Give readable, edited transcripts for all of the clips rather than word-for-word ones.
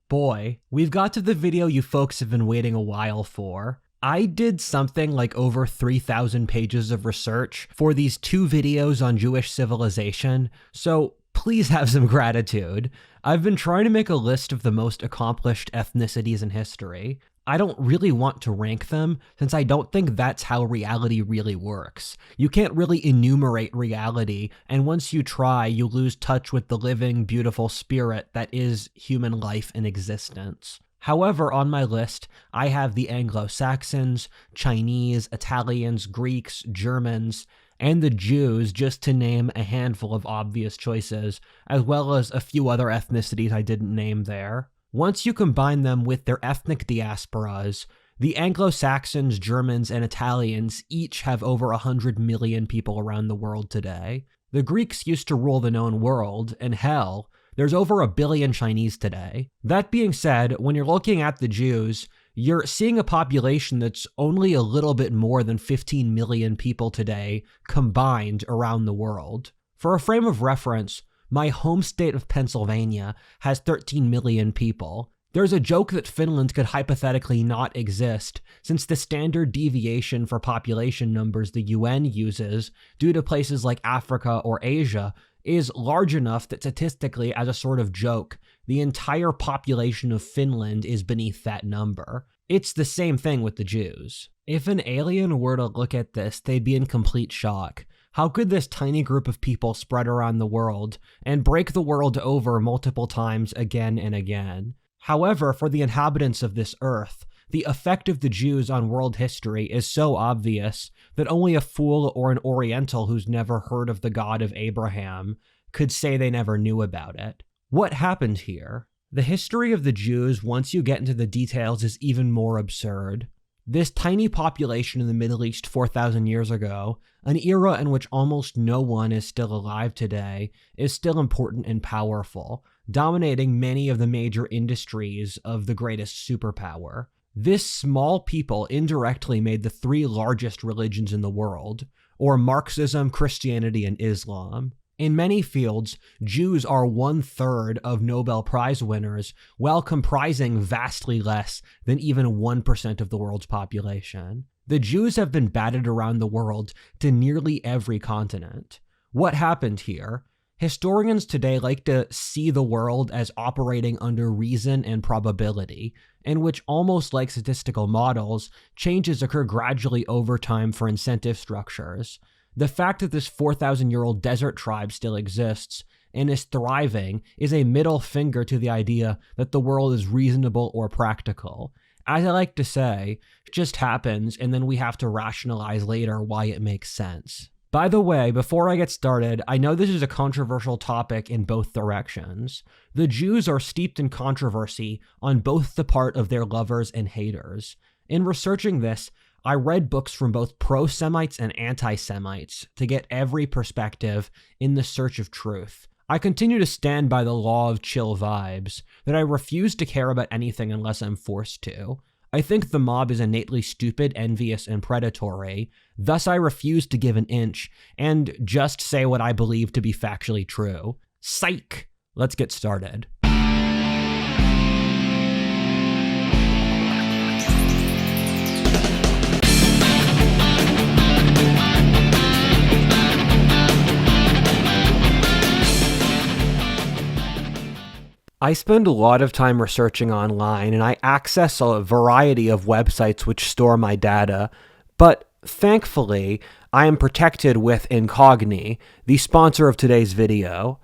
Boy, we've got to the video you folks have been waiting a while for. I did something like over 3,000 pages of research for these 2 videos on Jewish civilization, so please have some gratitude. I've been trying to make a list of the most accomplished ethnicities in history. I don't really want to rank them, since I don't think that's how reality really works. You can't really enumerate reality, and once you try, you lose touch with the living, beautiful spirit that is human life and existence. However, on my list, I have the Anglo-Saxons, Chinese, Italians, Greeks, Germans, and the Jews, just to name a handful of obvious choices, as well as a few other ethnicities I didn't name there. Once you combine them with their ethnic diasporas, the Anglo-Saxons, Germans, and Italians each have over 100 million people around the world today. The Greeks used to rule the known world, and hell, there's over 1 billion Chinese today. That being said, when you're looking at the Jews, you're seeing a population that's only a little bit more than 15 million people today combined around the world. For a frame of reference, my home state of Pennsylvania has 13 million people. There's a joke that Finland could hypothetically not exist, since the standard deviation for population numbers the UN uses, due to places like Africa or Asia, is large enough that statistically, as a sort of joke, the entire population of Finland is beneath that number. It's the same thing with the Jews. If an alien were to look at this, they'd be in complete shock. How could this tiny group of people spread around the world and break the world over multiple times again and again? However, for the inhabitants of this earth, the effect of the Jews on world history is so obvious that only a fool or an Oriental who's never heard of the God of Abraham could say they never knew about it. What happened here? The history of the Jews, once you get into the details, is even more absurd. This tiny population in the Middle East 4,000 years ago, an era in which almost no one is still alive today, is still important and powerful, dominating many of the major industries of the greatest superpower. This small people indirectly made the 3 largest religions in the world, or Marxism, Christianity, and Islam. In many fields, Jews are 1/3 of Nobel Prize winners, while comprising vastly less than even 1% of the world's population. The Jews have been batted around the world to nearly every continent. What happened here? Historians today like to see the world as operating under reason and probability, in which, almost like statistical models, changes occur gradually over time for incentive structures. The fact that this 4,000-year-old desert tribe still exists and is thriving is a middle finger to the idea that the world is reasonable or practical. As I like to say, it just happens, and then we have to rationalize later why it makes sense. By the way, before I get started, I know this is a controversial topic in both directions. The Jews are steeped in controversy on both the part of their lovers and haters. In researching this, I read books from both pro-Semites and anti-Semites to get every perspective in the search of truth. I continue to stand by the law of chill vibes, that I refuse to care about anything unless I'm forced to. I think the mob is innately stupid, envious, and predatory, thus I refuse to give an inch and just say what I believe to be factually true. Psych! Let's get started. I spend a lot of time researching online, and I access a variety of websites which store my data, but thankfully, I am protected with Incogni, the sponsor of today's video.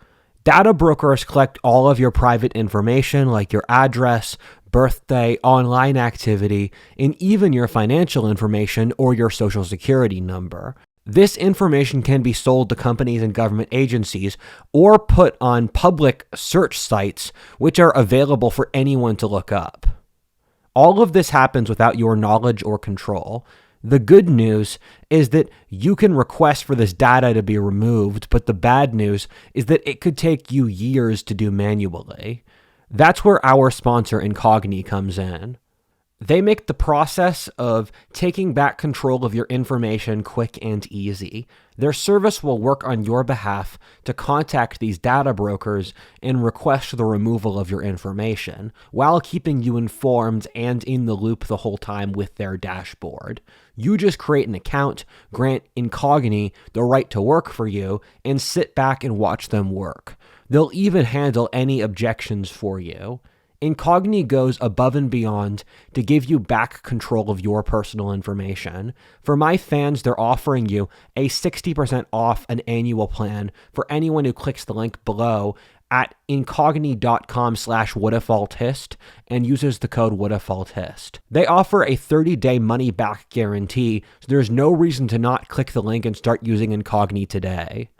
Data brokers collect all of your private information like your address, birthday, online activity, and even your financial information or your social security number. This information can be sold to companies and government agencies or put on public search sites, which are available for anyone to look up. All of this happens without your knowledge or control. The good news is that you can request for this data to be removed, but the bad news is that it could take you years to do manually. That's where our sponsor Incogni comes in. They make the process of taking back control of your information quick and easy. Their service will work on your behalf to contact these data brokers and request the removal of your information, while keeping you informed and in the loop the whole time with their dashboard. You just create an account, grant Incogni the right to work for you, and sit back and watch them work. They'll even handle any objections for you. Incogni goes above and beyond to give you back control of your personal information. For my fans, they're offering you a 60% off an annual plan for anyone who clicks the link below at incogni.com/whatifaultist and uses the code whatifaultist. They offer a 30-day money-back guarantee, so there's no reason to not click the link and start using Incogni today.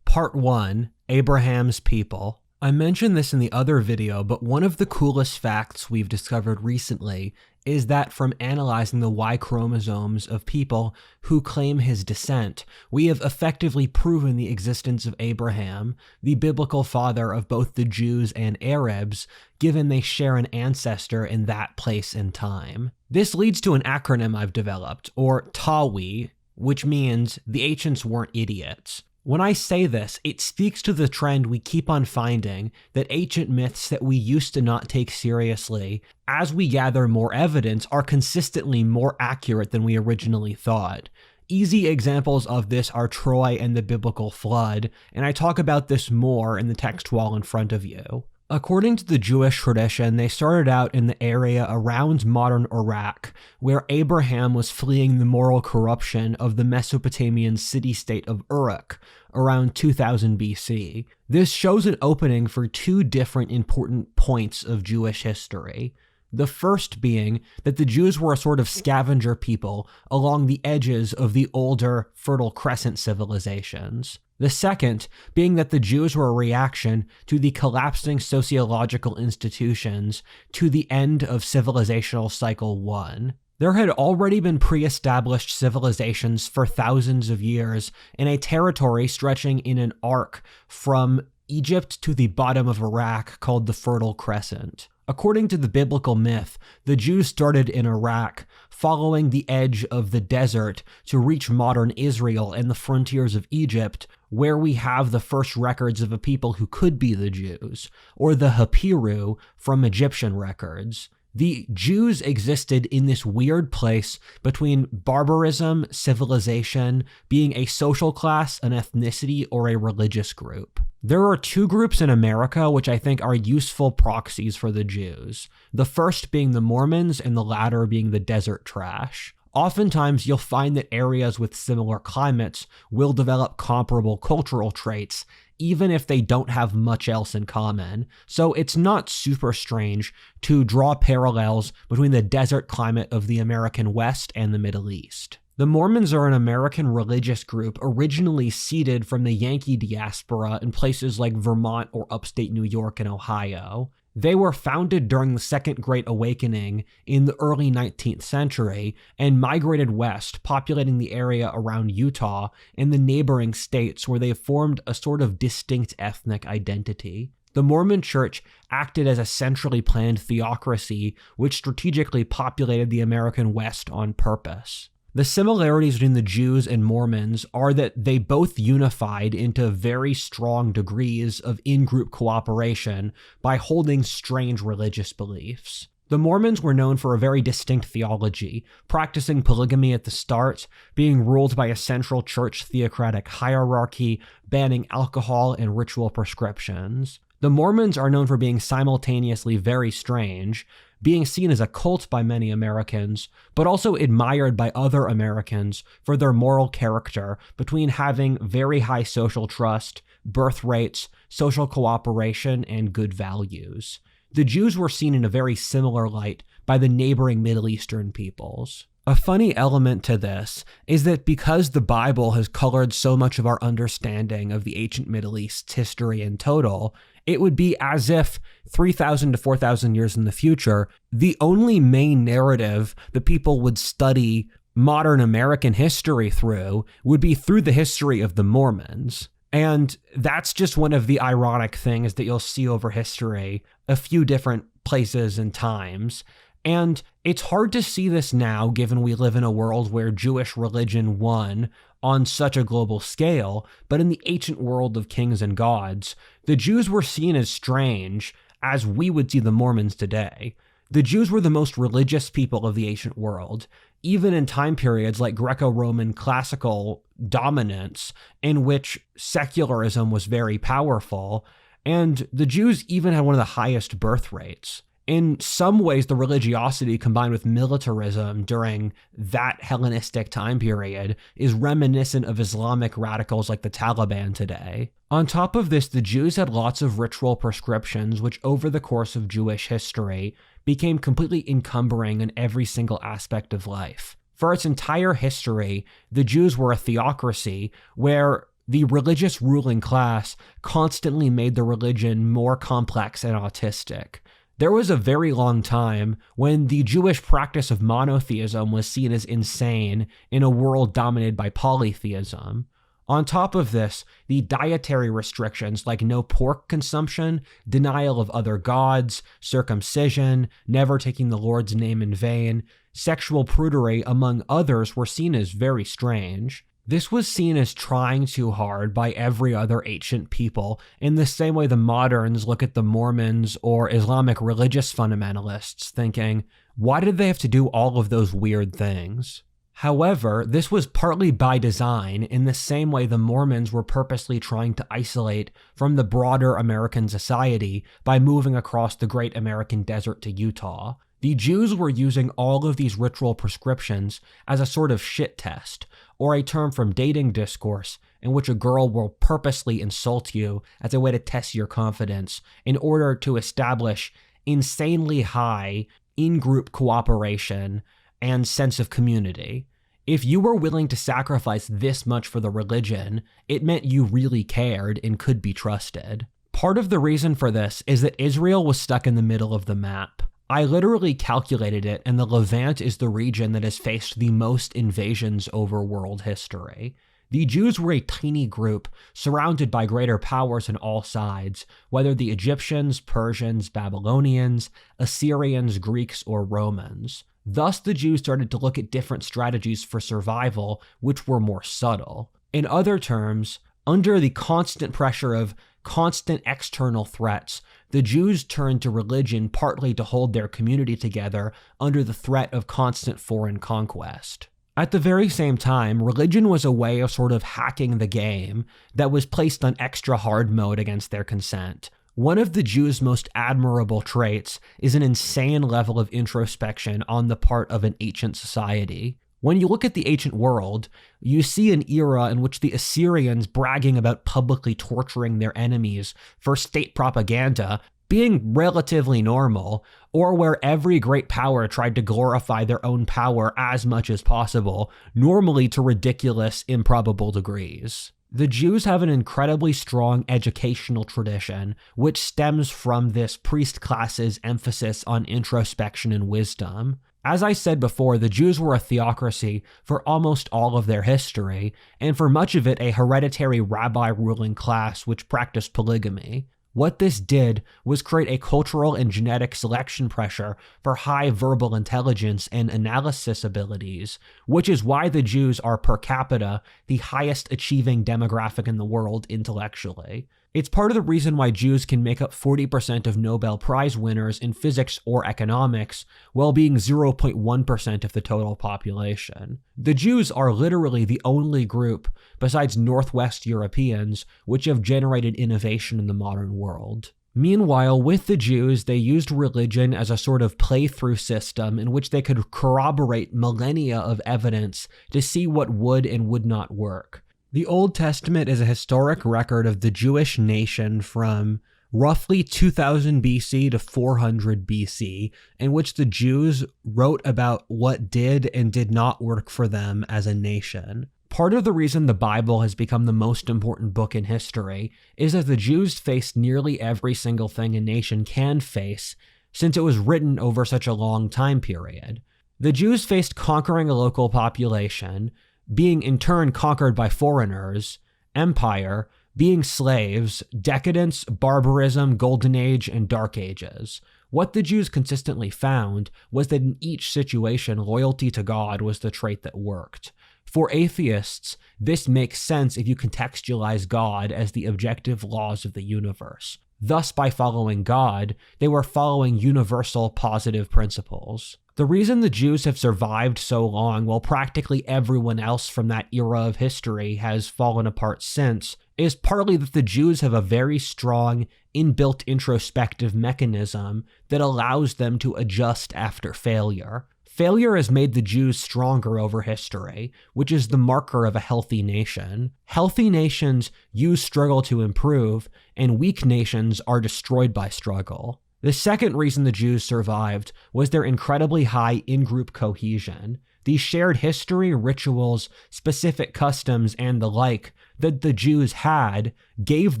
Part 1, Abraham's People. I mentioned this in the other video, but one of the coolest facts we've discovered recently is that from analyzing the Y chromosomes of people who claim his descent, we have effectively proven the existence of Abraham, the biblical father of both the Jews and Arabs, given they share an ancestor in that place and time. This leads to an acronym I've developed, or TAWI, which means the ancients weren't idiots. When I say this, it speaks to the trend we keep on finding that ancient myths that we used to not take seriously, as we gather more evidence, are consistently more accurate than we originally thought. Easy examples of this are Troy and the biblical flood, and I talk about this more in the text wall in front of you. According to the Jewish tradition, they started out in the area around modern Iraq, where Abraham was fleeing the moral corruption of the Mesopotamian city-state of Uruk around 2000 BC. This shows an opening for two different important points of Jewish history. The first being that the Jews were a sort of scavenger people along the edges of the older Fertile Crescent civilizations. The second being that the Jews were a reaction to the collapsing sociological institutions to the end of civilizational cycle 1. There had already been pre-established civilizations for thousands of years in a territory stretching in an arc from Egypt to the bottom of Iraq called the Fertile Crescent. According to the biblical myth, the Jews started in Iraq, following the edge of the desert to reach modern Israel and the frontiers of Egypt, where we have the first records of a people who could be the Jews, or the Hapiru from Egyptian records. The Jews existed in this weird place between barbarism, civilization, being a social class, an ethnicity, or a religious group. There are two groups in America which I think are useful proxies for the Jews, the first being the Mormons and the latter being the desert trash. Oftentimes, you'll find that areas with similar climates will develop comparable cultural traits, even if they don't have much else in common. So it's not super strange to draw parallels between the desert climate of the American West and the Middle East. The Mormons are an American religious group originally seeded from the Yankee diaspora in places like Vermont or upstate New York and Ohio. They were founded during the Second Great Awakening in the early 19th century and migrated west, populating the area around Utah and the neighboring states where they formed a sort of distinct ethnic identity. The Mormon Church acted as a centrally planned theocracy which strategically populated the American West on purpose. The similarities between the Jews and Mormons are that they both unified into very strong degrees of in-group cooperation by holding strange religious beliefs. The Mormons were known for a very distinct theology, practicing polygamy at the start, being ruled by a central church theocratic hierarchy, banning alcohol and ritual prescriptions. The Mormons are known for being simultaneously very strange, being seen as a cult by many Americans, but also admired by other Americans for their moral character between having very high social trust, birth rates, social cooperation, and good values. The Jews were seen in a very similar light by the neighboring Middle Eastern peoples. A funny element to this is that because the Bible has colored so much of our understanding of the ancient Middle East's history in total, it would be as if 3,000 to 4,000 years in the future, the only main narrative that people would study modern American history through would be through the history of the Mormons. And that's just one of the ironic things that you'll see over history, a few different places and times. And it's hard to see this now, given we live in a world where Jewish religion won on such a global scale, but in the ancient world of kings and gods, the Jews were seen as strange, as we would see the Mormons today. The Jews were the most religious people of the ancient world, even in time periods like Greco-Roman classical dominance, in which secularism was very powerful, and the Jews even had one of the highest birth rates. In some ways, the religiosity combined with militarism during that Hellenistic time period is reminiscent of Islamic radicals like the Taliban today. On top of this, the Jews had lots of ritual prescriptions, which over the course of Jewish history became completely encumbering in every single aspect of life. For its entire history, the Jews were a theocracy where the religious ruling class constantly made the religion more complex and autistic. There was a very long time when the Jewish practice of monotheism was seen as insane in a world dominated by polytheism. On top of this, the dietary restrictions like no pork consumption, denial of other gods, circumcision, never taking the Lord's name in vain, sexual prudery, among others, were seen as very strange. This was seen as trying too hard by every other ancient people, in the same way the moderns look at the Mormons or Islamic religious fundamentalists thinking, why did they have to do all of those weird things? However, this was partly by design, in the same way the Mormons were purposely trying to isolate from the broader American society by moving across the great American desert to Utah. The Jews were using all of these ritual prescriptions as a sort of shit test, or a term from dating discourse in which a girl will purposely insult you as a way to test your confidence in order to establish insanely high in-group cooperation and sense of community. If you were willing to sacrifice this much for the religion, it meant you really cared and could be trusted. Part of the reason for this is that Israel was stuck in the middle of the map. I literally calculated it, and the Levant is the region that has faced the most invasions over world history. The Jews were a tiny group surrounded by greater powers on all sides, whether the Egyptians, Persians, Babylonians, Assyrians, Greeks, or Romans. Thus, the Jews started to look at different strategies for survival, which were more subtle. In other terms, under the constant pressure of constant external threats, the Jews turned to religion partly to hold their community together under the threat of constant foreign conquest. At the very same time, religion was a way of sort of hacking the game that was placed on extra hard mode against their consent. One of the Jews' most admirable traits is an insane level of introspection on the part of an ancient society. When you look at the ancient world, you see an era in which the Assyrians bragging about publicly torturing their enemies for state propaganda being relatively normal, or where every great power tried to glorify their own power as much as possible, normally to ridiculous, improbable degrees. The Jews have an incredibly strong educational tradition, which stems from this priest class's emphasis on introspection and wisdom. As I said before, the Jews were a theocracy for almost all of their history, and for much of it a hereditary rabbi ruling class which practiced polygamy. What this did was create a cultural and genetic selection pressure for high verbal intelligence and analysis abilities, which is why the Jews are per capita the highest achieving demographic in the world intellectually. It's part of the reason why Jews can make up 40% of Nobel Prize winners in physics or economics, while being 0.1% of the total population. The Jews are literally the only group, besides Northwest Europeans, which have generated innovation in the modern world. Meanwhile, with the Jews, they used religion as a sort of playthrough system in which they could corroborate millennia of evidence to see what would and would not work. The Old Testament is a historic record of the Jewish nation from roughly 2000 BC to 400 BC, in which the Jews wrote about what did and did not work for them as a nation. Part of the reason the Bible has become the most important book in history is that the Jews faced nearly every single thing a nation can face, since it was written over such a long time period. The Jews faced conquering a local population, being in turn conquered by foreigners, empire, being slaves, decadence, barbarism, golden age, and dark ages. What the Jews consistently found was that in each situation, loyalty to God was the trait that worked. For atheists, this makes sense if you contextualize God as the objective laws of the universe. Thus, by following God, they were following universal positive principles. The reason the Jews have survived so long while practically everyone else from that era of history has fallen apart since is partly that the Jews have a very strong, inbuilt introspective mechanism that allows them to adjust after failure. Failure has made the Jews stronger over history, which is the marker of a healthy nation. Healthy nations use struggle to improve, and weak nations are destroyed by struggle. The second reason the Jews survived was their incredibly high in-group cohesion. These shared history, rituals, specific customs, and the like that the Jews had gave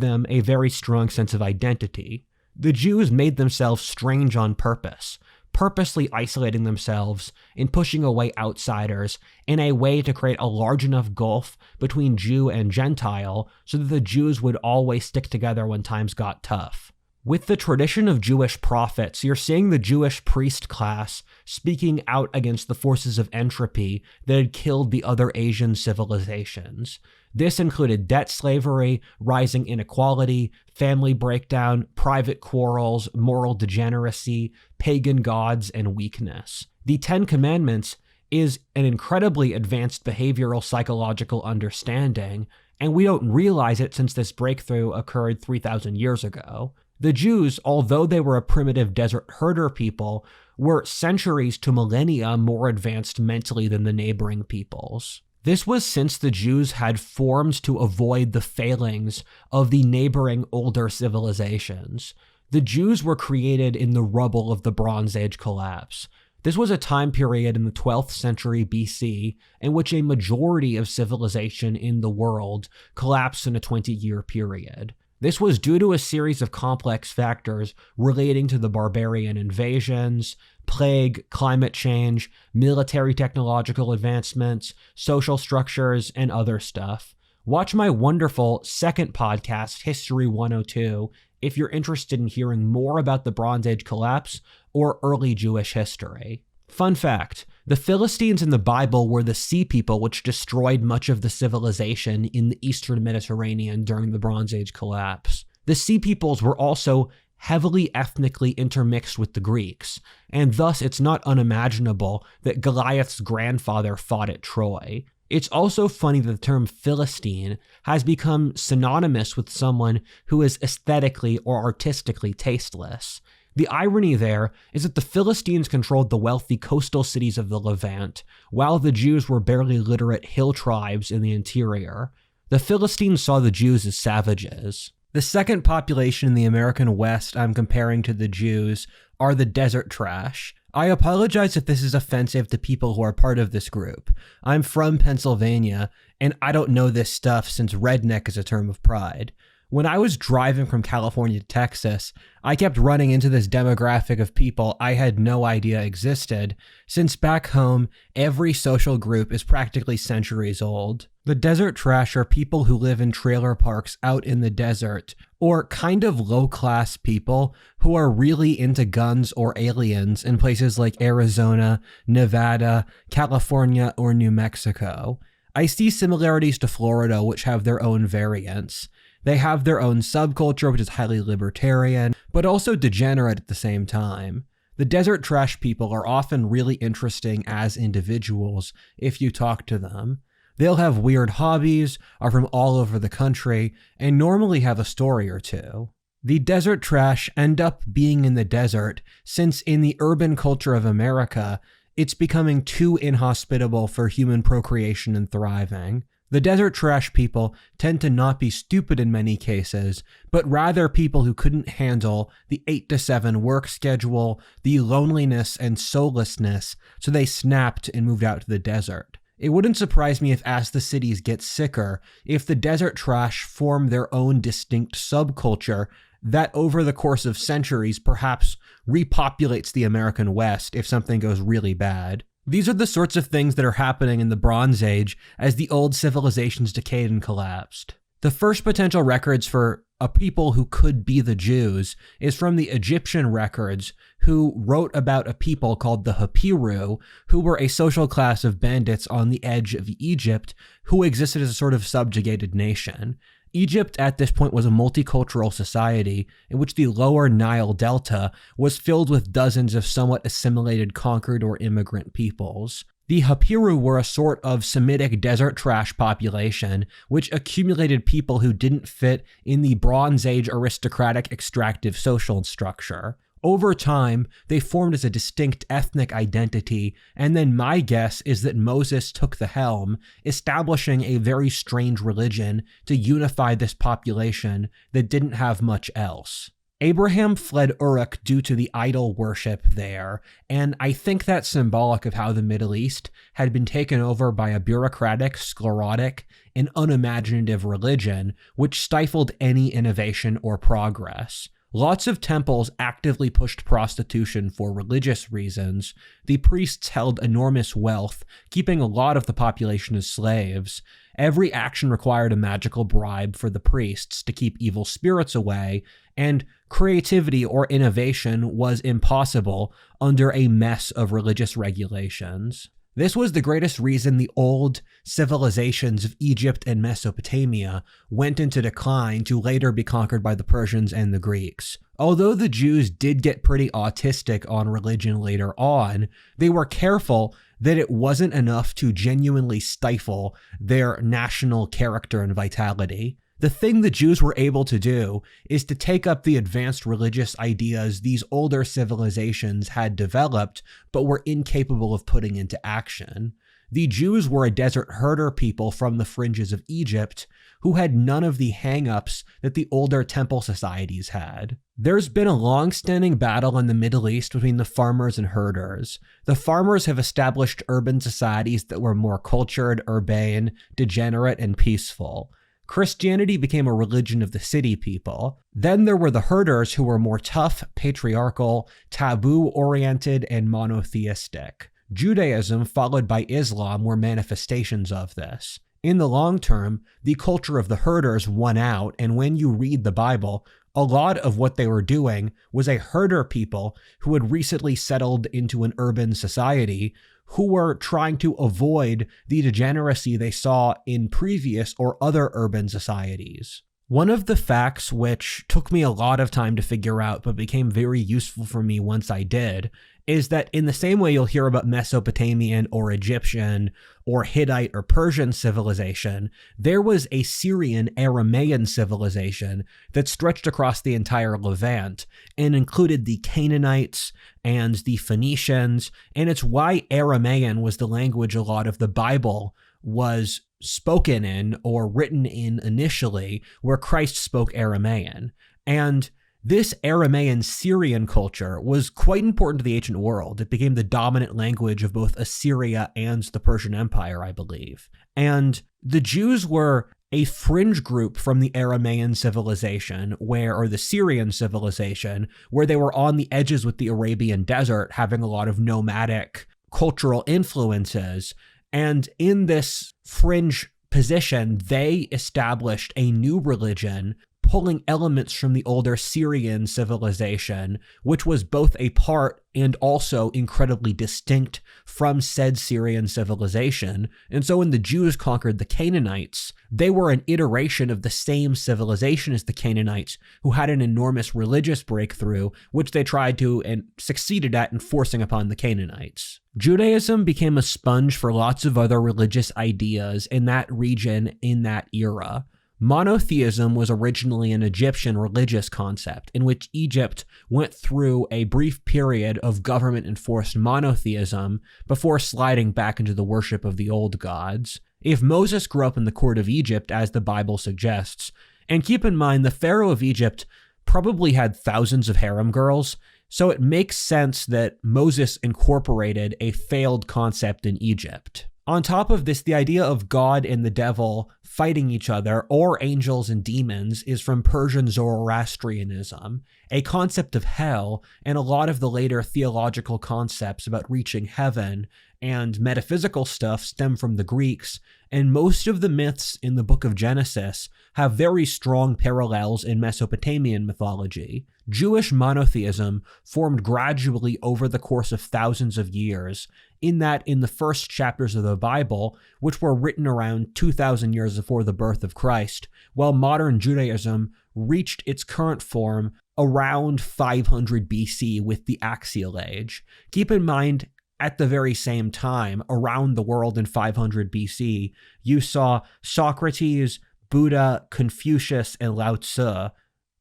them a very strong sense of identity. The Jews made themselves strange on purpose, purposely isolating themselves and pushing away outsiders in a way to create a large enough gulf between Jew and Gentile so that the Jews would always stick together when times got tough. With the tradition of Jewish prophets, you're seeing the Jewish priest class speaking out against the forces of entropy that had killed the other Asian civilizations. This included debt slavery, rising inequality, family breakdown, private quarrels, moral degeneracy, pagan gods, and weakness. The Ten Commandments is an incredibly advanced behavioral psychological understanding, and we don't realize it since this breakthrough occurred 3,000 years ago. The Jews, although they were a primitive desert herder people, were centuries to millennia more advanced mentally than the neighboring peoples. This was since the Jews had formed to avoid the failings of the neighboring older civilizations. The Jews were created in the rubble of the Bronze Age collapse. This was a time period in the 12th century BC in which a majority of civilization in the world collapsed in a 20-year period. This was due to a series of complex factors relating to the barbarian invasions, plague, climate change, military technological advancements, social structures, and other stuff. Watch my wonderful second podcast, History 102, if you're interested in hearing more about the Bronze Age collapse or early Jewish history. Fun fact, the Philistines in the Bible were the sea people which destroyed much of the civilization in the Eastern Mediterranean during the Bronze Age collapse. The sea peoples were also heavily ethnically intermixed with the Greeks, and thus it's not unimaginable that Goliath's grandfather fought at Troy. It's also funny that the term Philistine has become synonymous with someone who is aesthetically or artistically tasteless. The irony there is that the Philistines controlled the wealthy coastal cities of the Levant, while the Jews were barely literate hill tribes in the interior. The Philistines saw the Jews as savages. The second population in the American West I'm comparing to the Jews are the desert trash. I apologize if this is offensive to people who are part of this group. I'm from Pennsylvania, and I don't know this stuff since redneck is a term of pride. When I was driving from California to Texas, I kept running into this demographic of people I had no idea existed, since back home, every social group is practically centuries old. The desert trash are people who live in trailer parks out in the desert, or kind of low-class people who are really into guns or aliens in places like Arizona, Nevada, California, or New Mexico. I see similarities to Florida, which have their own variants. They have their own subculture, which is highly libertarian, but also degenerate at the same time. The desert trash people are often really interesting as individuals if you talk to them. They'll have weird hobbies, are from all over the country, and normally have a story or two. The desert trash end up being in the desert since in the urban culture of America, it's becoming too inhospitable for human procreation and thriving. The desert trash people tend to not be stupid in many cases, but rather people who couldn't handle the 8-to-7 work schedule, the loneliness and soullessness, so they snapped and moved out to the desert. It wouldn't surprise me if as the cities get sicker, if the desert trash form their own distinct subculture that over the course of centuries perhaps repopulates the American West if something goes really bad. These are the sorts of things that are happening in the Bronze Age as the old civilizations decayed and collapsed. The first potential records for a people who could be the Jews is from the Egyptian records, who wrote about a people called the Hapiru, who were a social class of bandits on the edge of Egypt who existed as a sort of subjugated nation. Egypt at this point was a multicultural society in which the lower Nile Delta was filled with dozens of somewhat assimilated, conquered, or immigrant peoples. The Hapiru were a sort of Semitic desert trash population which accumulated people who didn't fit in the Bronze Age aristocratic extractive social structure. Over time, they formed as a distinct ethnic identity, and then my guess is that Moses took the helm, establishing a very strange religion to unify this population that didn't have much else. Abraham fled Uruk due to the idol worship there, and I think that's symbolic of how the Middle East had been taken over by a bureaucratic, sclerotic, and unimaginative religion which stifled any innovation or progress. Lots of temples actively pushed prostitution for religious reasons. The priests held enormous wealth, keeping a lot of the population as slaves. Every action required a magical bribe for the priests to keep evil spirits away, and creativity or innovation was impossible under a mess of religious regulations. This was the greatest reason the old civilizations of Egypt and Mesopotamia went into decline to later be conquered by the Persians and the Greeks. Although the Jews did get pretty autistic on religion later on, they were careful that it wasn't enough to genuinely stifle their national character and vitality. The thing the Jews were able to do is to take up the advanced religious ideas these older civilizations had developed but were incapable of putting into action. The Jews were a desert herder people from the fringes of Egypt who had none of the hang-ups that the older temple societies had. There's been a long-standing battle in the Middle East between the farmers and herders. The farmers have established urban societies that were more cultured, urbane, degenerate, and peaceful. Christianity became a religion of the city people. Then there were the herders who were more tough, patriarchal, taboo-oriented, and monotheistic. Judaism, followed by Islam, were manifestations of this. In the long term, the culture of the herders won out, and when you read the Bible, a lot of what they were doing was a herder people who had recently settled into an urban society who were trying to avoid the degeneracy they saw in previous or other urban societies. One of the facts which took me a lot of time to figure out but became very useful for me once I did is that in the same way you'll hear about Mesopotamian or Egyptian or Hittite or Persian civilization, there was a Syrian Aramaean civilization that stretched across the entire Levant and included the Canaanites and the Phoenicians, and it's why Aramaean was the language a lot of the Bible was spoken in or written in initially, where Christ spoke Aramaean. And this Aramaean Syrian culture was quite important to the ancient world. It became the dominant language of both Assyria and the Persian Empire, I believe. And the Jews were a fringe group from the Aramaean civilization, or the Syrian civilization, where they were on the edges with the Arabian desert, having a lot of nomadic cultural influences. And in this fringe position, they established a new religion, pulling elements from the older Syrian civilization, which was both a part and also incredibly distinct from said Syrian civilization. And so when the Jews conquered the Canaanites, they were an iteration of the same civilization as the Canaanites, who had an enormous religious breakthrough, which they tried to and succeeded at enforcing upon the Canaanites. Judaism became a sponge for lots of other religious ideas in that region in that era. Monotheism was originally an Egyptian religious concept in which Egypt went through a brief period of government-enforced monotheism before sliding back into the worship of the old gods. If Moses grew up in the court of Egypt, as the Bible suggests, and keep in mind the Pharaoh of Egypt probably had thousands of harem girls, so it makes sense that Moses incorporated a failed concept in Egypt. On top of this, the idea of God and the devil fighting each other, or angels and demons, is from Persian Zoroastrianism, a concept of hell, and a lot of the later theological concepts about reaching heaven and metaphysical stuff stem from the Greeks, and most of the myths in the book of Genesis have very strong parallels in Mesopotamian mythology. Jewish monotheism formed gradually over the course of thousands of years, in that in the first chapters of the Bible, which were written around 2,000 years before the birth of Christ, while modern Judaism reached its current form around 500 BC with the Axial Age. Keep in mind, at the very same time, around the world in 500 BC, you saw Socrates, Buddha, Confucius, and Lao Tzu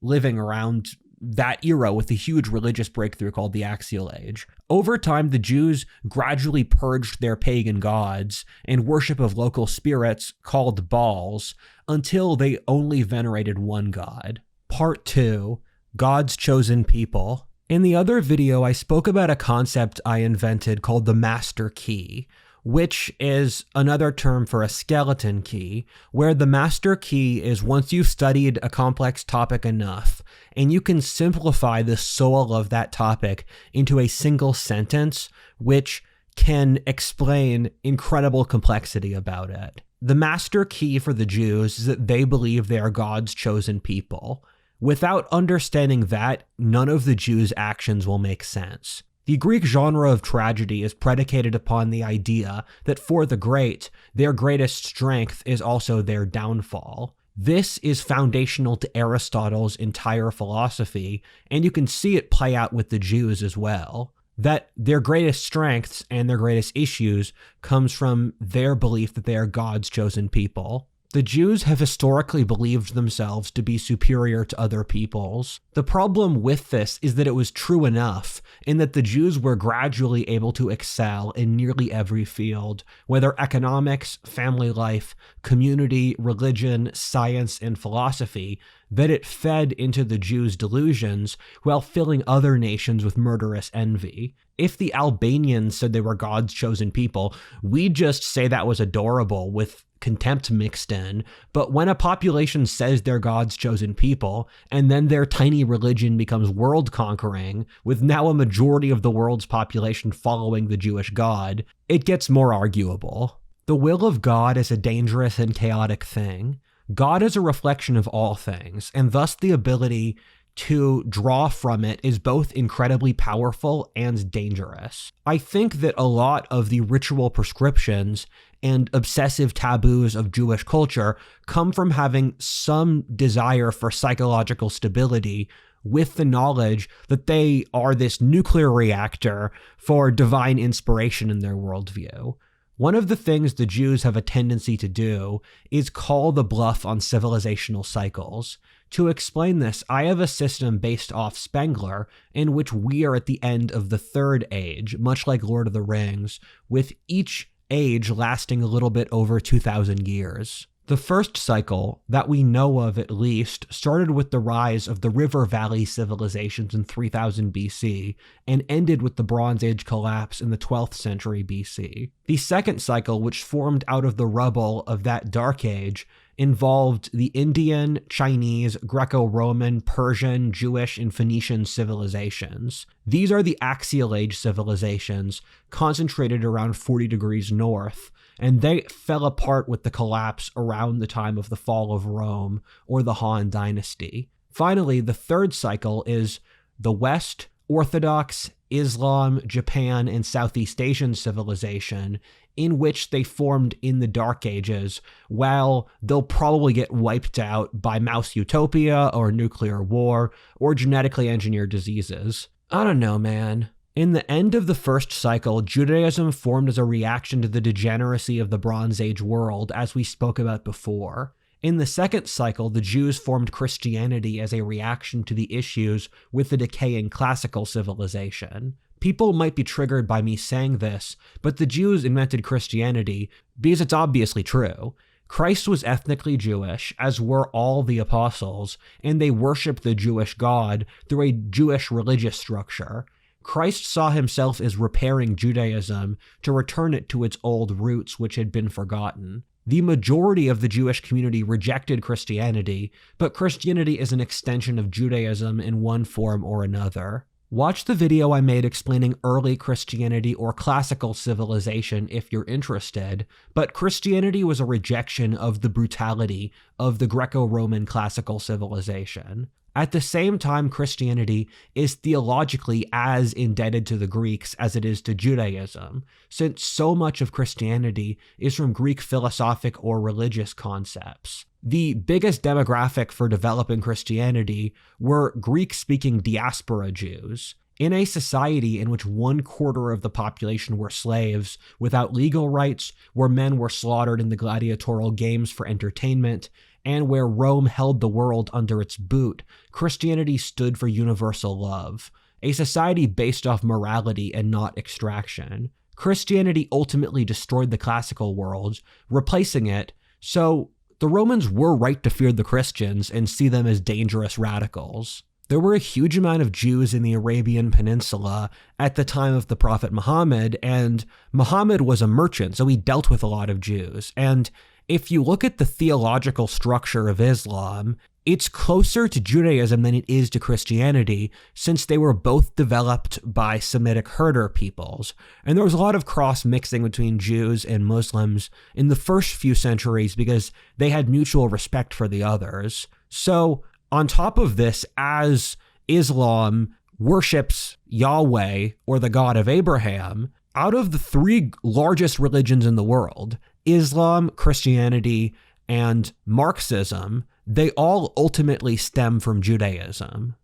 living around that era with a huge religious breakthrough called the Axial Age. Over time, the Jews gradually purged their pagan gods and worship of local spirits called Baals until they only venerated one god. Part 2, God's Chosen People. In the other video, I spoke about a concept I invented called the master key, which is another term for a skeleton key, where the master key is once you've studied a complex topic enough, and you can simplify the soul of that topic into a single sentence, which can explain incredible complexity about it. The master key for the Jews is that they believe they are God's chosen people. Without understanding that, none of the Jews' actions will make sense. The Greek genre of tragedy is predicated upon the idea that for the great, their greatest strength is also their downfall. This is foundational to Aristotle's entire philosophy, and you can see it play out with the Jews as well. That their greatest strengths and their greatest issues comes from their belief that they are God's chosen people. The Jews have historically believed themselves to be superior to other peoples. The problem with this is that it was true enough, in that the Jews were gradually able to excel in nearly every field, whether economics, family life, community, religion, science, and philosophy, that it fed into the Jews' delusions while filling other nations with murderous envy. If the Albanians said they were God's chosen people, we'd just say that was adorable with contempt mixed in. But when a population says they're God's chosen people, and then their tiny religion becomes world conquering, with now a majority of the world's population following the Jewish God, it gets more arguable. The will of God is a dangerous and chaotic thing. God is a reflection of all things, and thus the ability to draw from it is both incredibly powerful and dangerous. I think that a lot of the ritual prescriptions and obsessive taboos of Jewish culture come from having some desire for psychological stability with the knowledge that they are this nuclear reactor for divine inspiration in their worldview. One of the things the Jews have a tendency to do is call the bluff on civilizational cycles. To explain this, I have a system based off Spengler in which we are at the end of the third age, much like Lord of the Rings, with each age lasting a little bit over 2,000 years. The first cycle, that we know of at least, started with the rise of the River Valley civilizations in 3000 BC and ended with the Bronze Age collapse in the 12th century BC. The second cycle, which formed out of the rubble of that Dark Age, involved the Indian, Chinese, Greco-Roman, Persian, Jewish, and Phoenician civilizations. These are the Axial Age civilizations, concentrated around 40 degrees north, and they fell apart with the collapse around the time of the fall of Rome or the Han Dynasty. Finally, the third cycle is the West, Orthodox, Islam, Japan, and Southeast Asian civilization, in which they formed in the Dark Ages, while they'll probably get wiped out by mouse utopia or nuclear war or genetically engineered diseases. I don't know, man. In the end of the first cycle, Judaism formed as a reaction to the degeneracy of the Bronze Age world, as we spoke about before. In the second cycle, the Jews formed Christianity as a reaction to the issues with the decaying classical civilization. People might be triggered by me saying this, but the Jews invented Christianity because it's obviously true. Christ was ethnically Jewish, as were all the apostles, and they worshiped the Jewish God through a Jewish religious structure. Christ saw himself as repairing Judaism to return it to its old roots, which had been forgotten. The majority of the Jewish community rejected Christianity, but Christianity is an extension of Judaism in one form or another. Watch the video I made explaining early Christianity or classical civilization if you're interested, but Christianity was a rejection of the brutality of the Greco-Roman classical civilization. At the same time, Christianity is theologically as indebted to the Greeks as it is to Judaism, since so much of Christianity is from Greek philosophic or religious concepts. The biggest demographic for developing Christianity were Greek-speaking diaspora Jews. In a society in which 1/4 of the population were slaves, without legal rights, where men were slaughtered in the gladiatorial games for entertainment, and where Rome held the world under its boot, Christianity stood for universal love, a society based off morality and not extraction. Christianity ultimately destroyed the classical world, replacing it, so the Romans were right to fear the Christians and see them as dangerous radicals. There were a huge amount of Jews in the Arabian Peninsula at the time of the Prophet Muhammad, and Muhammad was a merchant, so he dealt with a lot of Jews. And if you look at the theological structure of Islam, it's closer to Judaism than it is to Christianity, since they were both developed by Semitic herder peoples. And there was a lot of cross-mixing between Jews and Muslims in the first few centuries because they had mutual respect for the others. So, on top of this, as Islam worships Yahweh, or the God of Abraham, out of the 3 largest religions in the world, Islam, Christianity, and Marxism, they all ultimately stem from Judaism.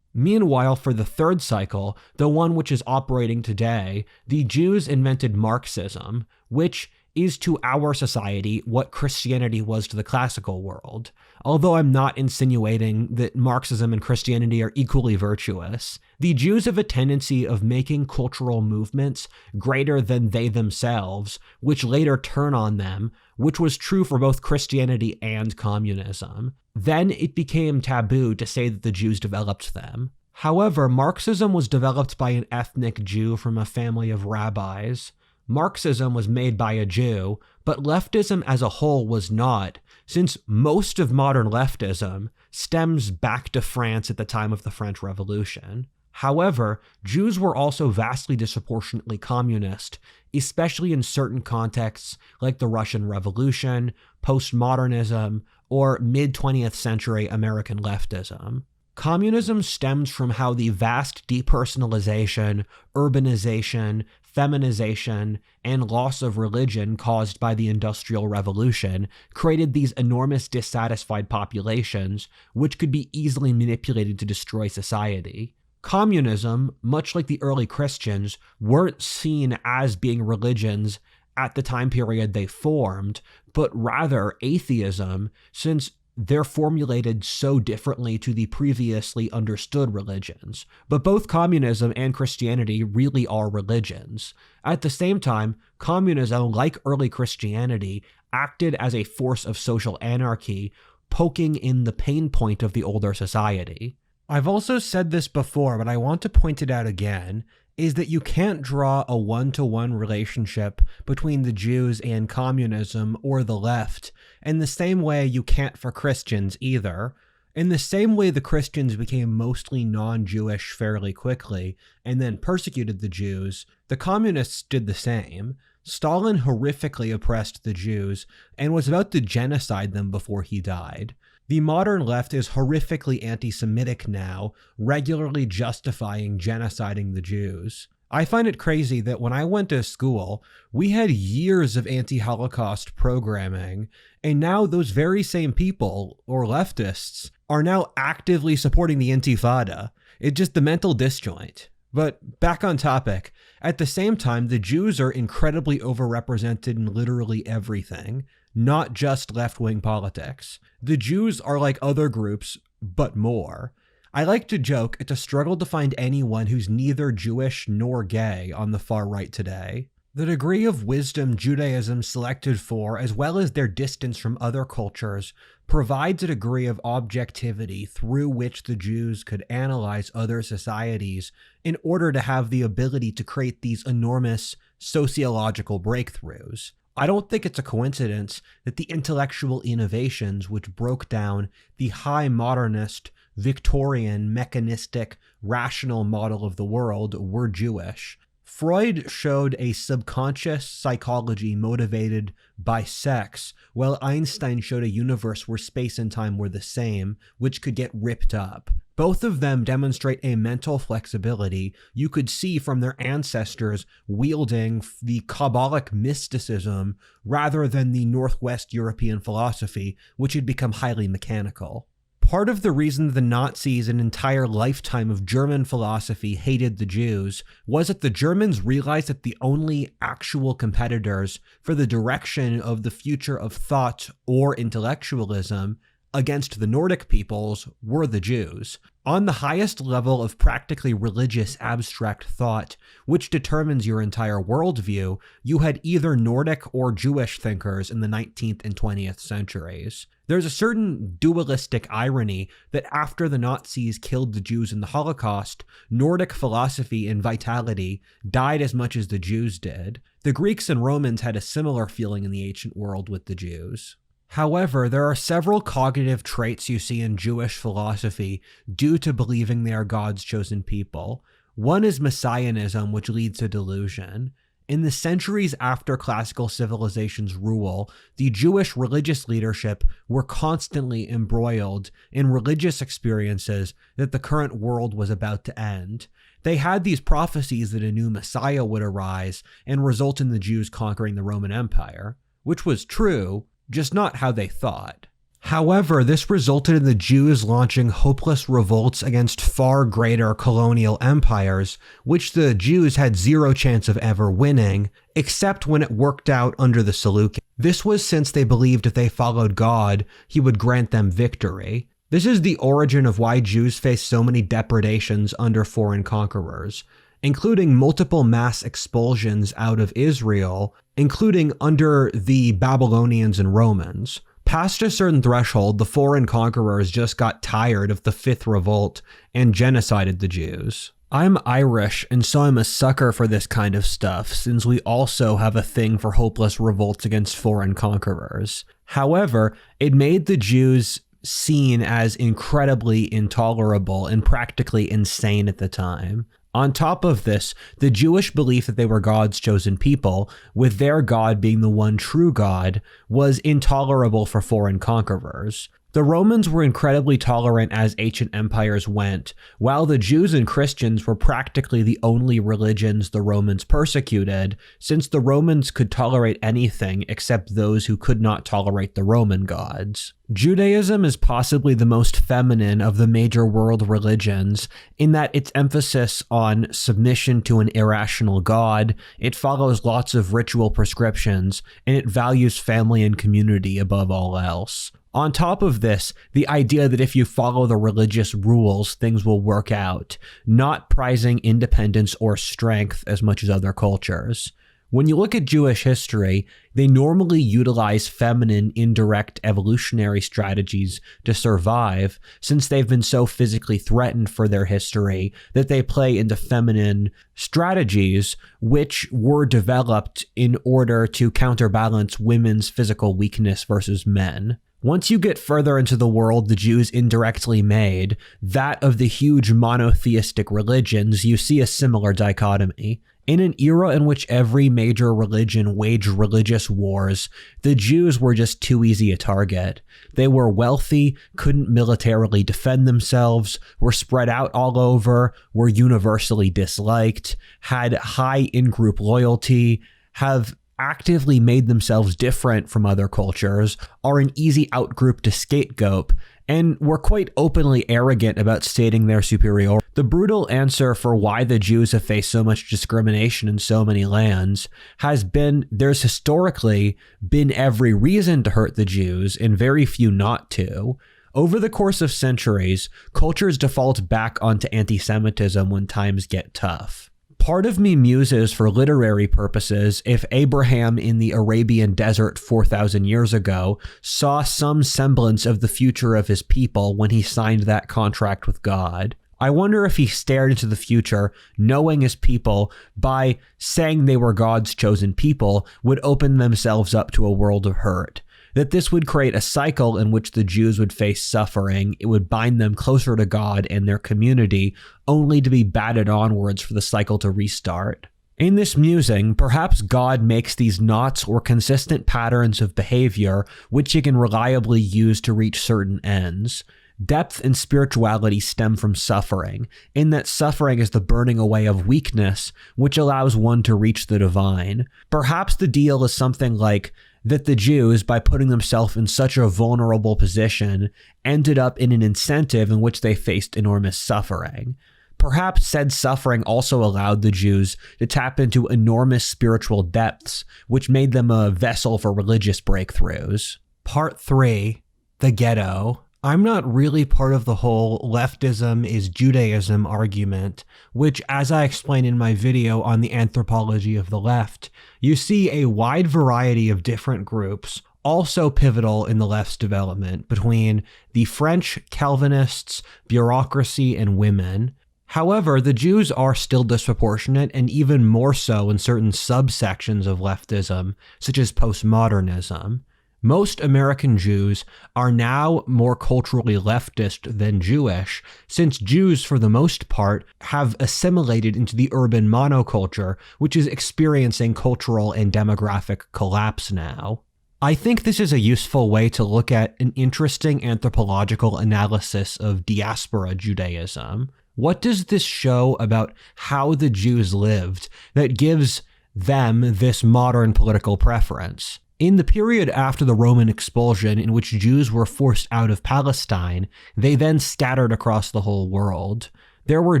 Meanwhile, for the 3rd cycle, the one which is operating today, the Jews invented Marxism, which is to our society what Christianity was to the classical world. Although I'm not insinuating that Marxism and Christianity are equally virtuous, the Jews have a tendency of making cultural movements greater than they themselves, which later turn on them, which was true for both Christianity and communism. Then it became taboo to say that the Jews developed them. However, Marxism was developed by an ethnic Jew from a family of rabbis. Marxism was made by a Jew, but leftism as a whole was not, since most of modern leftism stems back to France at the time of the French Revolution. However, Jews were also vastly disproportionately communist, especially in certain contexts like the Russian Revolution, postmodernism, or mid-20th century American leftism. Communism stems from how the vast depersonalization, urbanization, feminization, and loss of religion caused by the Industrial Revolution created these enormous dissatisfied populations, which could be easily manipulated to destroy society. Communism, much like the early Christians, weren't seen as being religions at the time period they formed, but rather atheism, since they're formulated so differently to the previously understood religions. But both communism and Christianity really are religions. At the same time, communism, like early Christianity, acted as a force of social anarchy, poking in the pain point of the older society. I've also said this before, but I want to point it out again, is that you can't draw a one-to-one relationship between the Jews and communism or the left, in the same way you can't for Christians either. In the same way the Christians became mostly non-Jewish fairly quickly and then persecuted the Jews, the communists did the same. Stalin horrifically oppressed the Jews and was about to genocide them before he died. The modern left is horrifically anti-Semitic now, regularly justifying genociding the Jews. I find it crazy that when I went to school, we had years of anti-Holocaust programming, and now those very same people, or leftists, are now actively supporting the Intifada. It's just the mental disjoint. But back on topic, at the same time, the Jews are incredibly overrepresented in literally everything, not just left-wing politics. The Jews are like other groups, but more. I like to joke it's a struggle to find anyone who's neither Jewish nor gay on the far right today. The degree of wisdom Judaism selected for, as well as their distance from other cultures, provides a degree of objectivity through which the Jews could analyze other societies in order to have the ability to create these enormous sociological breakthroughs. I don't think it's a coincidence that the intellectual innovations which broke down the high modernist, Victorian, mechanistic, rational model of the world were Jewish. Freud showed a subconscious psychology motivated by sex, while Einstein showed a universe where space and time were the same, which could get ripped up. Both of them demonstrate a mental flexibility you could see from their ancestors wielding the Kabbalic mysticism rather than the Northwest European philosophy, which had become highly mechanical. Part of the reason the Nazis, an entire lifetime of German philosophy, hated the Jews was that the Germans realized that the only actual competitors for the direction of the future of thought or intellectualism against the Nordic peoples were the Jews. On the highest level of practically religious abstract thought, which determines your entire worldview, you had either Nordic or Jewish thinkers in the 19th and 20th centuries. There's a certain dualistic irony that after the Nazis killed the Jews in the Holocaust, Nordic philosophy and vitality died as much as the Jews did. The Greeks and Romans had a similar feeling in the ancient world with the Jews. However, there are several cognitive traits you see in Jewish philosophy due to believing they are God's chosen people. One is messianism, which leads to delusion. In the centuries after classical civilization's rule, the Jewish religious leadership were constantly embroiled in religious experiences that the current world was about to end. They had these prophecies that a new Messiah would arise and result in the Jews conquering the Roman Empire, which was true, just not how they thought. However, this resulted in the Jews launching hopeless revolts against far greater colonial empires, which the Jews had zero chance of ever winning, except when it worked out under the Seleucids. This was since they believed if they followed God, he would grant them victory. This is the origin of why Jews face so many depredations under foreign conquerors, including multiple mass expulsions out of Israel, including under the Babylonians and Romans. Past a certain threshold, the foreign conquerors just got tired of the Fifth Revolt and genocided the Jews. I'm Irish, and so I'm a sucker for this kind of stuff, since we also have a thing for hopeless revolts against foreign conquerors. However, it made the Jews seen as incredibly intolerable and practically insane at the time. On top of this, the Jewish belief that they were God's chosen people, with their God being the one true God, was intolerable for foreign conquerors. The Romans were incredibly tolerant as ancient empires went, while the Jews and Christians were practically the only religions the Romans persecuted, since the Romans could tolerate anything except those who could not tolerate the Roman gods. Judaism is possibly the most feminine of the major world religions, in that its emphasis on submission to an irrational God, it follows lots of ritual prescriptions, and it values family and community above all else. On top of this, the idea that if you follow the religious rules, things will work out, not prizing independence or strength as much as other cultures. When you look at Jewish history, they normally utilize feminine, indirect evolutionary strategies to survive, since they've been so physically threatened for their history that they play into feminine strategies, which were developed in order to counterbalance women's physical weakness versus men. Once you get further into the world the Jews indirectly made, that of the huge monotheistic religions, you see a similar dichotomy. In an era in which every major religion waged religious wars, the Jews were just too easy a target. They were wealthy, couldn't militarily defend themselves, were spread out all over, were universally disliked, had high in-group loyalty, have actively made themselves different from other cultures, are an easy outgroup to scapegoat, and were quite openly arrogant about stating their superiority. The brutal answer for why the Jews have faced so much discrimination in so many lands has been there's historically been every reason to hurt the Jews and very few not to. Over the course of centuries, cultures default back onto anti-Semitism when times get tough. Part of me muses for literary purposes if Abraham in the Arabian desert 4,000 years ago saw some semblance of the future of his people when he signed that contract with God. I wonder if he stared into the future, knowing his people, by saying they were God's chosen people, would open themselves up to a world of hurt. That this would create a cycle in which the Jews would face suffering, it would bind them closer to God and their community, only to be batted onwards for the cycle to restart. In this musing, perhaps God makes these knots or consistent patterns of behavior which he can reliably use to reach certain ends. Depth and spirituality stem from suffering, in that suffering is the burning away of weakness, which allows one to reach the divine. Perhaps the deal is something like that the Jews, by putting themselves in such a vulnerable position, ended up in an incentive in which they faced enormous suffering. Perhaps said suffering also allowed the Jews to tap into enormous spiritual depths, which made them a vessel for religious breakthroughs. Part 3. The Ghetto. I'm not really part of the whole leftism is Judaism argument, which, as I explained in my video on the anthropology of the left, you see a wide variety of different groups, also pivotal in the left's development, between the French Calvinists, bureaucracy, and women. However, the Jews are still disproportionate, and even more so in certain subsections of leftism, such as postmodernism. Most American Jews are now more culturally leftist than Jewish, since Jews, for the most part, have assimilated into the urban monoculture, which is experiencing cultural and demographic collapse now. I think this is a useful way to look at an interesting anthropological analysis of diaspora Judaism. What does this show about how the Jews lived that gives them this modern political preference? In the period after the Roman expulsion, in which Jews were forced out of Palestine, they then scattered across the whole world. There were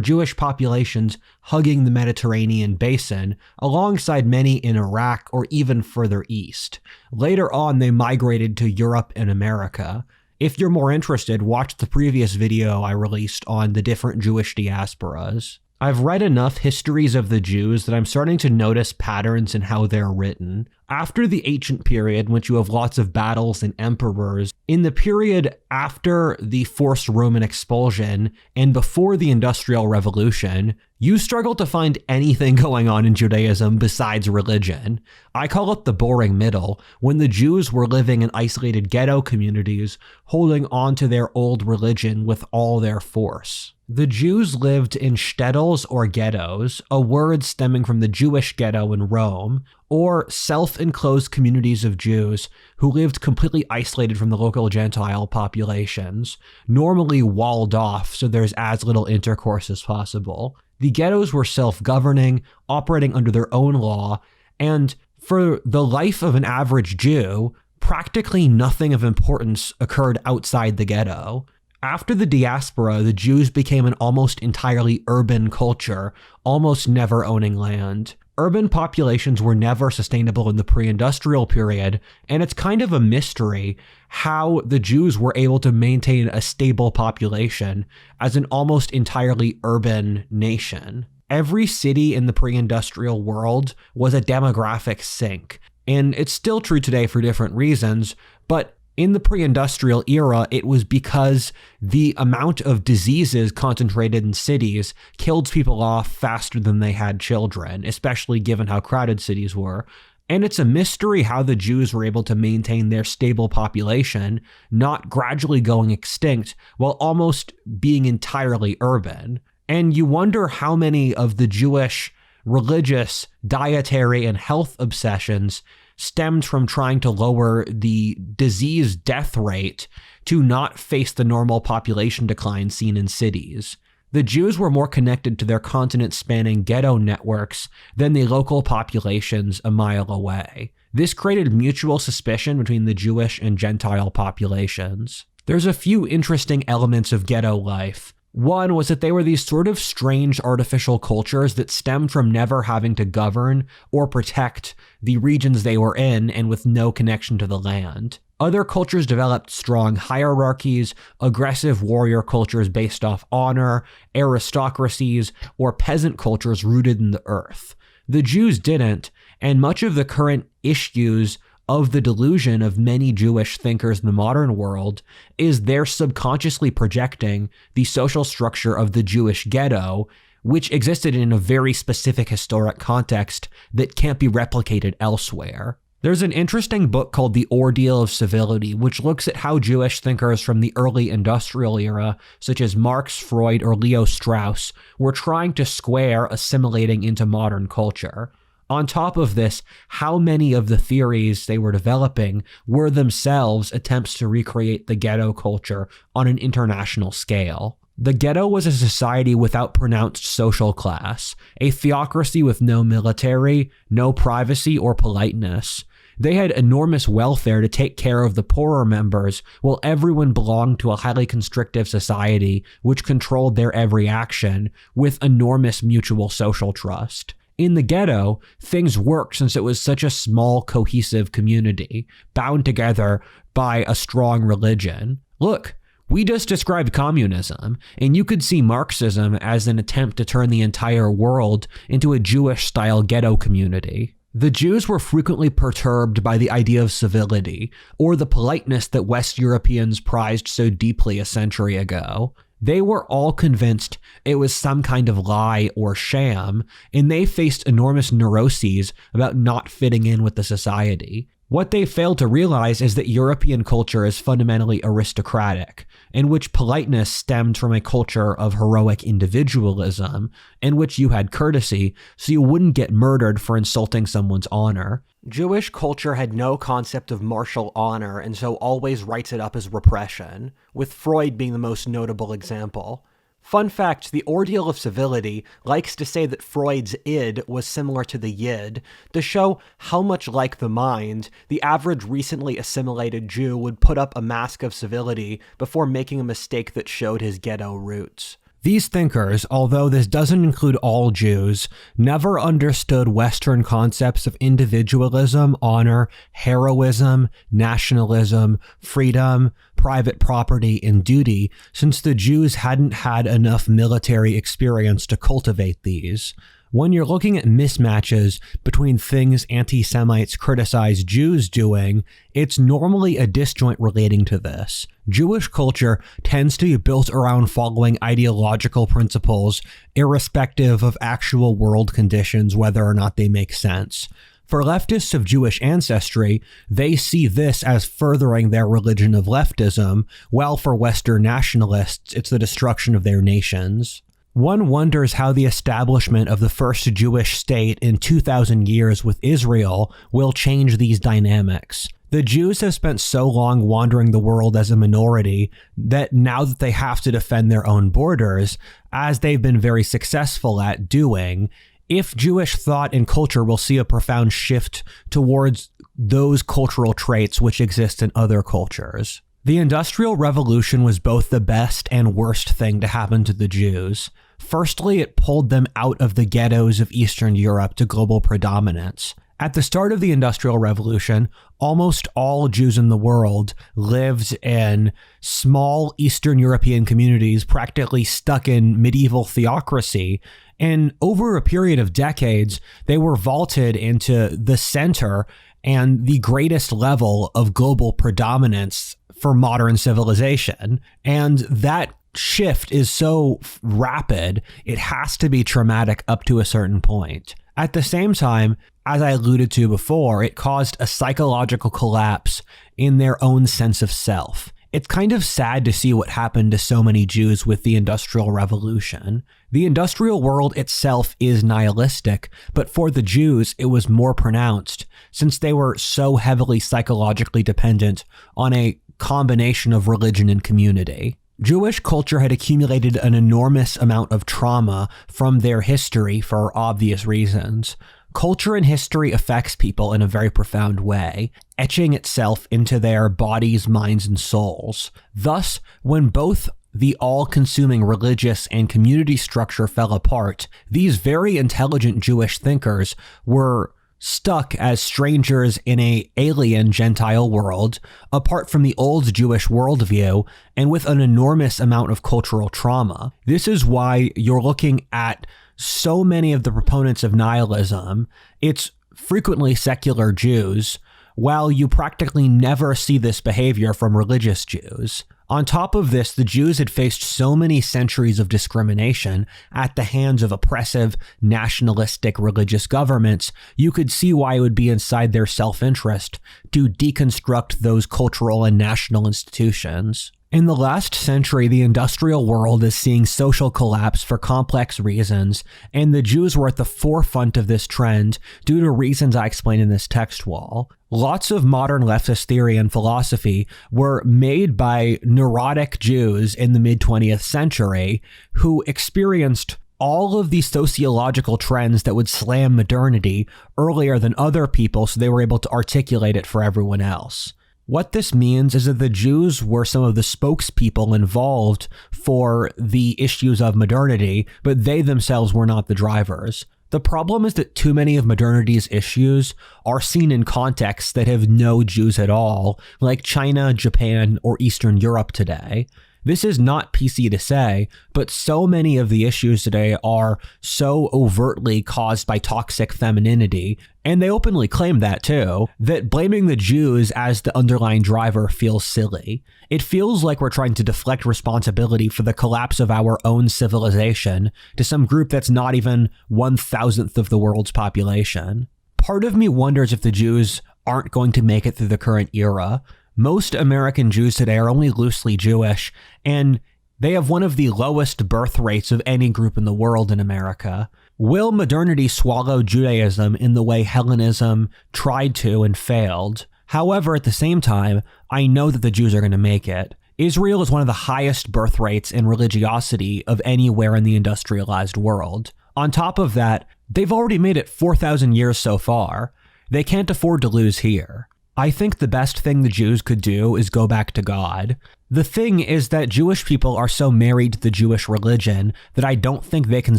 Jewish populations hugging the Mediterranean basin, alongside many in Iraq or even further east. Later on, they migrated to Europe and America. If you're more interested, watch the previous video I released on the different Jewish diasporas. I've read enough histories of the Jews that I'm starting to notice patterns in how they're written. After the ancient period, in which you have lots of battles and emperors, in the period after the forced Roman expulsion and before the Industrial Revolution, you struggle to find anything going on in Judaism besides religion. I call it the boring middle, when the Jews were living in isolated ghetto communities, holding on to their old religion with all their force. The Jews lived in shtetls or ghettos, a word stemming from the Jewish ghetto in Rome, or self-enclosed communities of Jews who lived completely isolated from the local Gentile populations, normally walled off so there's as little intercourse as possible. The ghettos were self-governing, operating under their own law, and for the life of an average Jew, practically nothing of importance occurred outside the ghetto. After the diaspora, the Jews became an almost entirely urban culture, almost never owning land. Urban populations were never sustainable in the pre-industrial period, and it's kind of a mystery how the Jews were able to maintain a stable population as an almost entirely urban nation. Every city in the pre-industrial world was a demographic sink, and it's still true today for different reasons, but in the pre-industrial era, it was because the amount of diseases concentrated in cities killed people off faster than they had children, especially given how crowded cities were. And it's a mystery how the Jews were able to maintain their stable population, not gradually going extinct, while almost being entirely urban. And you wonder how many of the Jewish religious, dietary, and health obsessions stemmed from trying to lower the disease death rate to not face the normal population decline seen in cities. The Jews were more connected to their continent-spanning ghetto networks than the local populations a mile away. This created mutual suspicion between the Jewish and Gentile populations. There's a few interesting elements of ghetto life. One was that they were these sort of strange artificial cultures that stemmed from never having to govern or protect the regions they were in and with no connection to the land. Other cultures developed strong hierarchies, aggressive warrior cultures based off honor, aristocracies, or peasant cultures rooted in the earth. The Jews didn't, and much of the current issues of the delusion of many Jewish thinkers in the modern world is they're subconsciously projecting the social structure of the Jewish ghetto, which existed in a very specific historic context that can't be replicated elsewhere. There's an interesting book called The Ordeal of Civility, which looks at how Jewish thinkers from the early industrial era, such as Marx, Freud, or Leo Strauss, were trying to square assimilating into modern culture. On top of this, how many of the theories they were developing were themselves attempts to recreate the ghetto culture on an international scale. The ghetto was a society without pronounced social class, a theocracy with no military, no privacy, or politeness. They had enormous welfare to take care of the poorer members, while everyone belonged to a highly constrictive society which controlled their every action with enormous mutual social trust. In the ghetto, things worked since it was such a small, cohesive community, bound together by a strong religion. Look, we just described communism, and you could see Marxism as an attempt to turn the entire world into a Jewish-style ghetto community. The Jews were frequently perturbed by the idea of civility, or the politeness that West Europeans prized so deeply a century ago. They were all convinced it was some kind of lie or sham, and they faced enormous neuroses about not fitting in with the society. What they failed to realize is that European culture is fundamentally aristocratic, in which politeness stemmed from a culture of heroic individualism, in which you had courtesy, so you wouldn't get murdered for insulting someone's honor. Jewish culture had no concept of martial honor, and so always writes it up as repression, with Freud being the most notable example. Fun fact, the Ordeal of Civility likes to say that Freud's id was similar to the yid, to show how much like the mind, the average recently assimilated Jew would put up a mask of civility before making a mistake that showed his ghetto roots. These thinkers, although this doesn't include all Jews, never understood Western concepts of individualism, honor, heroism, nationalism, freedom, private property, and duty, since the Jews hadn't had enough military experience to cultivate these. When you're looking at mismatches between things anti-Semites criticize Jews doing, it's normally a disjoint relating to this. Jewish culture tends to be built around following ideological principles, irrespective of actual world conditions, whether or not they make sense. For leftists of Jewish ancestry, they see this as furthering their religion of leftism, while for Western nationalists, it's the destruction of their nations. One wonders how the establishment of the first Jewish state in 2,000 years with Israel will change these dynamics. The Jews have spent so long wandering the world as a minority that now that they have to defend their own borders, as they've been very successful at doing, if Jewish thought and culture will see a profound shift towards those cultural traits which exist in other cultures. The Industrial Revolution was both the best and worst thing to happen to the Jews. Firstly, it pulled them out of the ghettos of Eastern Europe to global predominance. At the start of the Industrial Revolution, almost all Jews in the world lived in small Eastern European communities practically stuck in medieval theocracy, and over a period of decades, they were vaulted into the center and the greatest level of global predominance for modern civilization. And that shift is so rapid, it has to be traumatic up to a certain point. At the same time, as I alluded to before, it caused a psychological collapse in their own sense of self. It's kind of sad to see what happened to so many Jews with the Industrial Revolution. The industrial world itself is nihilistic, but for the Jews, it was more pronounced, since they were so heavily psychologically dependent on a combination of religion and community. Jewish culture had accumulated an enormous amount of trauma from their history for obvious reasons. Culture and history affects people in a very profound way, etching itself into their bodies, minds, and souls. Thus, when both the all-consuming religious and community structure fell apart, these very intelligent Jewish thinkers were stuck as strangers in an alien Gentile world, apart from the old Jewish worldview, and with an enormous amount of cultural trauma. This is why you're looking at so many of the proponents of nihilism. It's frequently secular Jews, while you practically never see this behavior from religious Jews. On top of this, the Jews had faced so many centuries of discrimination at the hands of oppressive, nationalistic religious governments, you could see why it would be inside their self-interest to deconstruct those cultural and national institutions. In the last century, the industrial world is seeing social collapse for complex reasons, and the Jews were at the forefront of this trend due to reasons I explain in this text wall. Lots of modern leftist theory and philosophy were made by neurotic Jews in the mid-20th century who experienced all of these sociological trends that would slam modernity earlier than other people, so they were able to articulate it for everyone else. What this means is that the Jews were some of the spokespeople involved for the issues of modernity, but they themselves were not the drivers. The problem is that too many of modernity's issues are seen in contexts that have no Jews at all, like China, Japan, or Eastern Europe today. This is not PC to say, but so many of the issues today are so overtly caused by toxic femininity, and they openly claim that too, that blaming the Jews as the underlying driver feels silly. It feels like we're trying to deflect responsibility for the collapse of our own civilization to some group that's not even 1,000th of the world's population. Part of me wonders if the Jews aren't going to make it through the current era. Most American Jews today are only loosely Jewish, and they have one of the lowest birth rates of any group in the world in America. Will modernity swallow Judaism in the way Hellenism tried to and failed? However, at the same time, I know that the Jews are going to make it. Israel is one of the highest birth rates in religiosity of anywhere in the industrialized world. On top of that, they've already made it 4,000 years so far. They can't afford to lose here. I think the best thing the Jews could do is go back to God. The thing is that Jewish people are so married to the Jewish religion that I don't think they can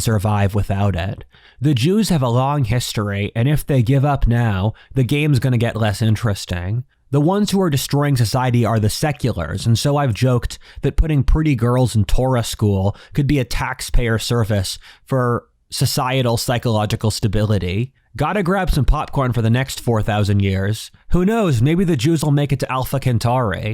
survive without it. The Jews have a long history, and if they give up now, the game's going to get less interesting. The ones who are destroying society are the seculars, and so I've joked that putting pretty girls in Torah school could be a taxpayer service for societal psychological stability. Gotta grab some popcorn for the next 4,000 years. Who knows, maybe the Jews will make it to Alpha Centauri.